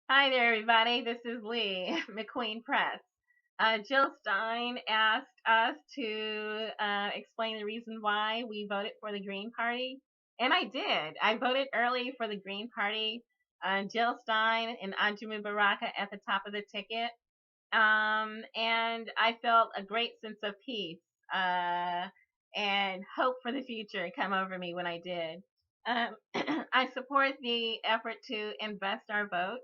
Hi there, everybody. This is Lee, McQueen Press. Jill Stein asked us to explain the reason why we voted for the Green Party, and I did. I voted early for the Green Party. Jill Stein and Anjuman Baraka at the top of the ticket, and I felt a great sense of peace and hope for the future come over me when I did. I support the effort to invest our vote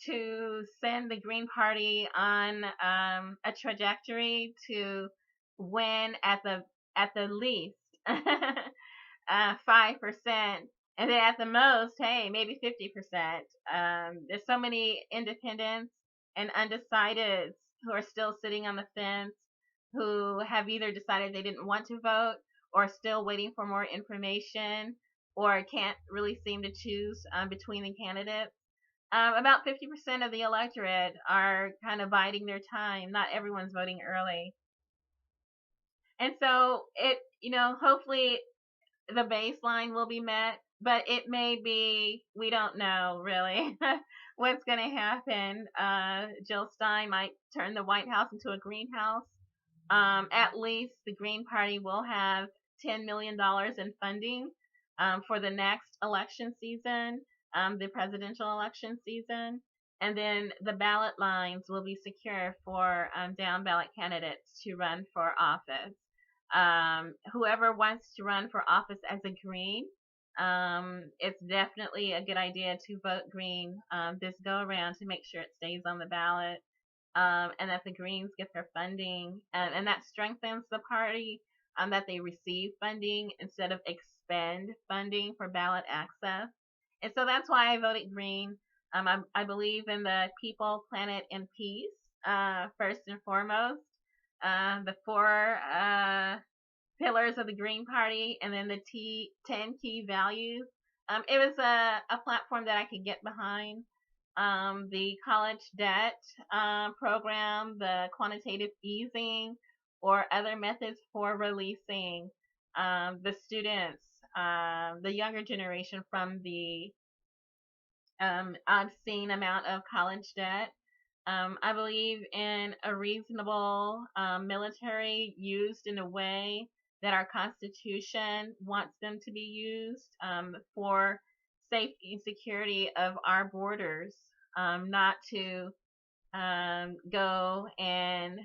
to send the Green Party on a trajectory to win at the least 5%, and then at the most, hey, maybe 50%. There's so many independents and undecideds who are still sitting on the fence, who have either decided they didn't want to vote or still waiting for more information or can't really seem to choose between the candidates. About 50% of the electorate are kind of biding their time. Not everyone's voting early. And so hopefully the baseline will be met, but it may be, we don't know really what's going to happen. Jill Stein might turn the White House into a greenhouse. At least the Green Party will have $10 million in funding for the next election season, the presidential election season. And then the ballot lines will be secure for down ballot candidates to run for office. Whoever wants to run for office as a Green, it's definitely a good idea to vote Green this go around to make sure it stays on the ballot, and that the Greens get their funding, and that strengthens the party, that they receive funding instead of expend funding for ballot access. And so that's why I voted Green. I believe in the people, planet, and peace, first and foremost. The four pillars of the Green Party, and then the 10 key values. It was a platform that I could get behind. The college debt program, the quantitative easing, or other methods for releasing the students, the younger generation from the obscene amount of college debt. I believe in a reasonable military used in a way that our Constitution wants them to be used for safety and security of our borders, not to go and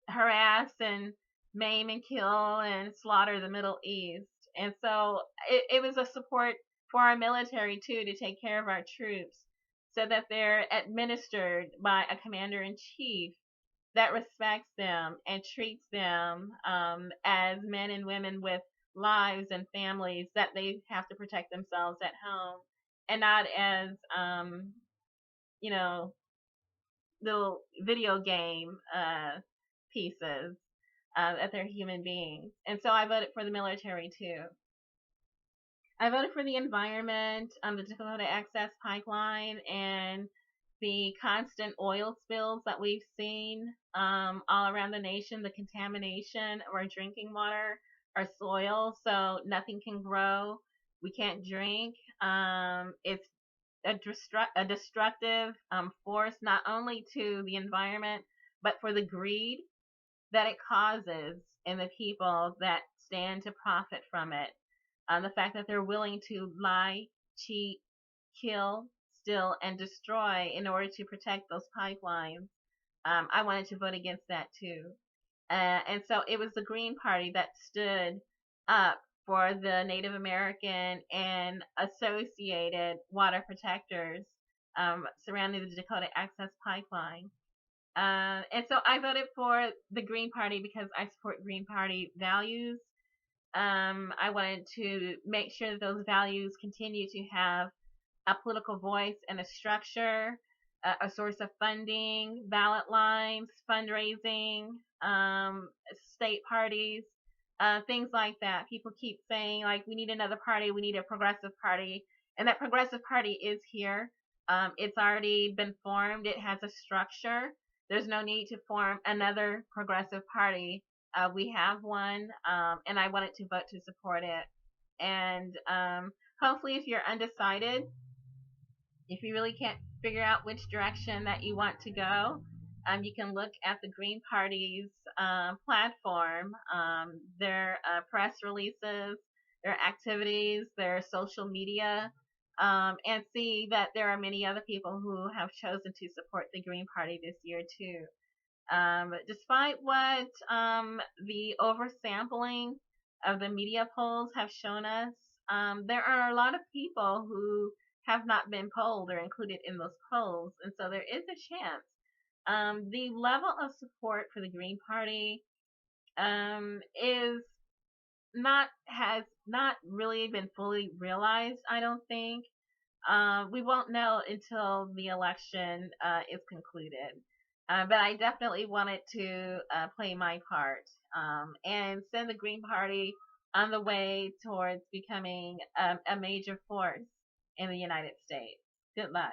harass and maim and kill and slaughter the Middle East. And so it was a support for our military too, to take care of our troops so that they're administered by a commander in chief that respects them and treats them as men and women with lives and families that they have to protect themselves at home, and not as you know little video game pieces, that they're human beings. And so I voted for the military too. I voted for the environment, the Dakota Access Pipeline, and the constant oil spills that we've seen all around the nation, the contamination of our drinking water, our soil, so nothing can grow. We can't drink. It's a destructive force, not only to the environment, but for the greed that it causes in the people that stand to profit from it. The fact that they're willing to lie, cheat, kill, steal, and destroy in order to protect those pipelines. I wanted to vote against that too. And so it was the Green Party that stood up for the Native American and associated water protectors surrounding the Dakota Access Pipeline. And so I voted for the Green Party because I support Green Party values. I wanted to make sure that those values continue to have a political voice and a structure, a source of funding, ballot lines, fundraising, state parties, things like that. People keep saying, like, we need another party, we need a progressive party, and that progressive party is here. It's already been formed, it has a structure. There's no need to form another progressive party. We have one, and I wanted to vote to support it. And hopefully, if you're undecided, If you really can't figure out which direction that you want to go, you can look at the Green Party's platform, their press releases, their activities, their social media, and see that there are many other people who have chosen to support the Green Party this year too. Despite what the oversampling of the media polls have shown us, there are a lot of people who have not been polled or included in those polls, and so there is a chance. The level of support for the Green Party is not has not really been fully realized. I don't think. We won't know until the election is concluded. But I definitely wanted to play my part and send the Green Party on the way towards becoming a major force in the United States. Good luck.